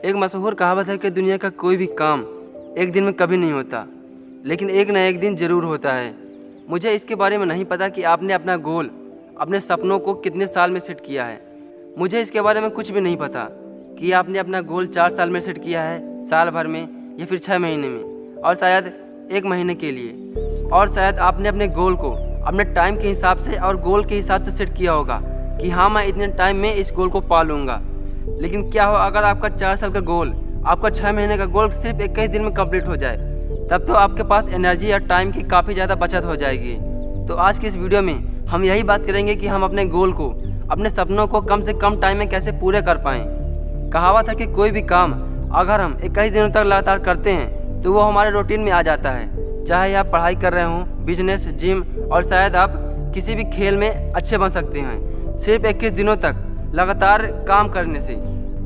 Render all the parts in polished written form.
एक मशहूर कहावत है कि दुनिया का कोई भी काम एक दिन में कभी नहीं होता, लेकिन एक न एक दिन ज़रूर होता है। मुझे इसके बारे में नहीं पता कि आपने अपना गोल, अपने सपनों को कितने साल में सेट किया है। मुझे इसके बारे में कुछ भी नहीं पता कि आपने अपना गोल 4 साल में सेट किया है, साल भर में, या फिर 6 महीने में, और शायद 1 महीने के लिए। और शायद आपने अपने गोल को अपने टाइम के हिसाब से और गोल के हिसाब से सेट किया होगा कि हाँ, मैं इतने टाइम में इस गोल को पा लूँगा। लेकिन क्या हो अगर आपका 4 साल का गोल, आपका 6 महीने का गोल सिर्फ 21 दिन में कंप्लीट हो जाए? तब तो आपके पास एनर्जी या टाइम की काफ़ी ज़्यादा बचत हो जाएगी। तो आज की इस वीडियो में हम यही बात करेंगे कि हम अपने गोल को, अपने सपनों को कम से कम टाइम में कैसे पूरे कर पाएँ। कहावत है कि कोई भी काम अगर हम 21 दिनों तक लगातार करते हैं तो वो हमारे रूटीन में आ जाता है। चाहे आप पढ़ाई कर रहे हों, बिजनेस, जिम, और शायद आप किसी भी खेल में अच्छे बन सकते हैं सिर्फ 21 दिनों तक लगातार काम करने से।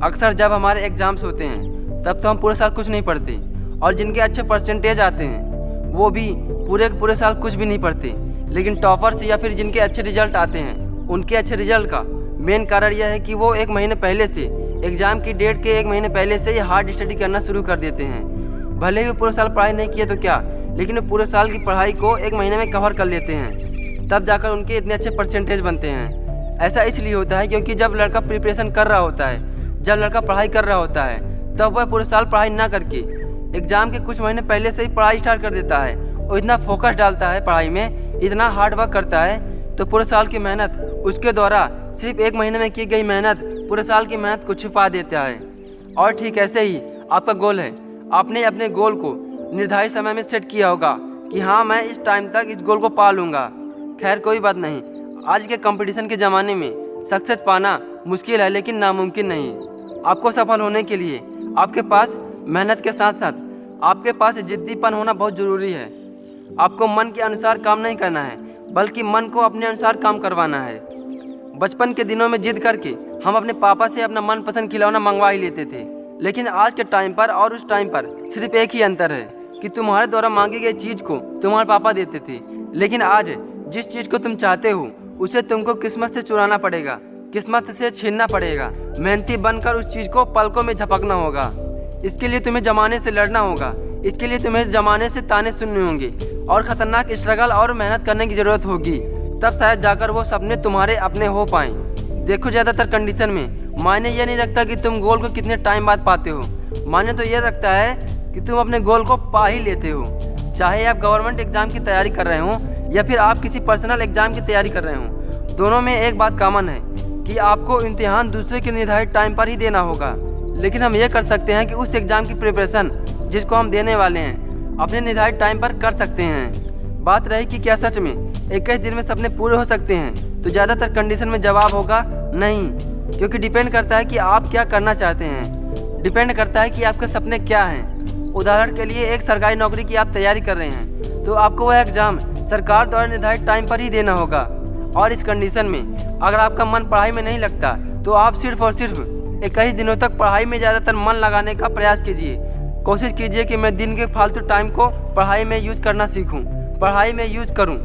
अक्सर जब हमारे एग्ज़ाम्स होते हैं तब तो हम पूरे साल कुछ नहीं पढ़ते, और जिनके अच्छे परसेंटेज आते हैं वो भी पूरे साल कुछ भी नहीं पढ़ते। लेकिन टॉपर्स या फिर जिनके अच्छे रिजल्ट आते हैं, उनके अच्छे रिजल्ट का मेन कारण यह है कि वो 1 महीने पहले से, एग्ज़ाम की डेट के 1 महीने पहले से ही हार्ड स्टडी करना शुरू कर देते हैं। भले ही वो पूरे साल पढ़ाई नहीं किए तो क्या, लेकिन वो पूरे साल की पढ़ाई को 1 महीने में कवर कर लेते हैं। तब जाकर उनके इतने अच्छे परसेंटेज बनते हैं। ऐसा इसलिए होता है क्योंकि जब लड़का प्रिपरेशन कर रहा होता है, जब लड़का पढ़ाई कर रहा होता है, तब वह पूरे साल पढ़ाई ना करके एग्ज़ाम के कुछ महीने पहले से ही पढ़ाई स्टार्ट कर देता है और इतना फोकस डालता है पढ़ाई में, इतना हार्ड वर्क करता है, तो पूरे साल की मेहनत उसके द्वारा सिर्फ 1 महीने में की गई मेहनत पूरे साल की मेहनत को छुपा देता है। और ठीक ऐसे ही आपका गोल है। आपने अपने गोल को निर्धारित समय में सेट किया होगा कि हाँ, मैं इस टाइम तक इस गोल को पा लूँगा। खैर, कोई बात नहीं। आज के कंपटीशन के ज़माने में सक्सेस पाना मुश्किल है लेकिन नामुमकिन नहीं। आपको सफल होने के लिए आपके पास मेहनत के साथ साथ आपके पास जिद्दीपन होना बहुत ज़रूरी है। आपको मन के अनुसार काम नहीं करना है, बल्कि मन को अपने अनुसार काम करवाना है। बचपन के दिनों में जिद करके हम अपने पापा से अपना मनपसंद खिलौना मंगवा ही लेते थे, लेकिन आज के टाइम पर और उस टाइम पर सिर्फ एक ही अंतर है कि तुम्हारे द्वारा मांगी गई चीज़ को तुम्हारे पापा देते थे, लेकिन आज जिस चीज़ को तुम चाहते हो उसे तुमको किस्मत से चुराना पड़ेगा, किस्मत से छीनना पड़ेगा। मेहनती बनकर उस चीज़ को पलकों में झपकना होगा। इसके लिए तुम्हें ज़माने से लड़ना होगा, इसके लिए तुम्हें ज़माने से ताने सुनने होंगे और ख़तरनाक स्ट्रगल और मेहनत करने की ज़रूरत होगी। तब शायद जाकर वो सपने तुम्हारे अपने हो पाएँ। देखो, ज़्यादातर कंडीशन में मायने ये नहीं रखता कि तुम गोल को कितने टाइम बाद पाते हो, मायने तो ये रखता है कि तुम अपने गोल को पा ही लेते हो। चाहे आप गवर्नमेंट एग्ज़ाम की तैयारी कर रहे हो या फिर आप किसी पर्सनल एग्ज़ाम की तैयारी कर रहे हो, दोनों में एक बात कॉमन है कि आपको इम्तिहान दूसरे के निर्धारित टाइम पर ही देना होगा। लेकिन हम ये कर सकते हैं कि उस एग्ज़ाम की प्रिपरेशन जिसको हम देने वाले हैं अपने निर्धारित टाइम पर कर सकते हैं। बात रही कि क्या सच में 21 दिन में सपने पूरे हो सकते हैं, तो ज़्यादातर कंडीशन में जवाब होगा नहीं, क्योंकि डिपेंड करता है कि आप क्या करना चाहते हैं, डिपेंड करता है कि आपके सपने क्या हैं। उदाहरण के लिए, एक सरकारी नौकरी की आप तैयारी कर रहे हैं तो आपको वह एग्ज़ाम सरकार द्वारा निर्धारित टाइम पर ही देना होगा। और इस कंडीशन में अगर आपका मन पढ़ाई में नहीं लगता तो आप सिर्फ और सिर्फ 21 दिनों तक पढ़ाई में ज़्यादातर मन लगाने का प्रयास कीजिए। कोशिश कीजिए कि मैं दिन के फालतू टाइम को पढ़ाई में यूज़ करना सीखूं, पढ़ाई में यूज़ करूं।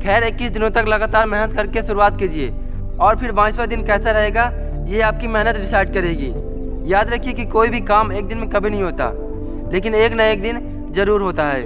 खैर, 21 दिनों तक लगातार मेहनत करके शुरुआत कीजिए, और फिर 22वां दिन कैसा रहेगा ये आपकी मेहनत डिसाइड करेगी। याद रखिए कि कोई भी काम एक दिन में कभी नहीं होता, लेकिन एक न एक दिन ज़रूर होता है।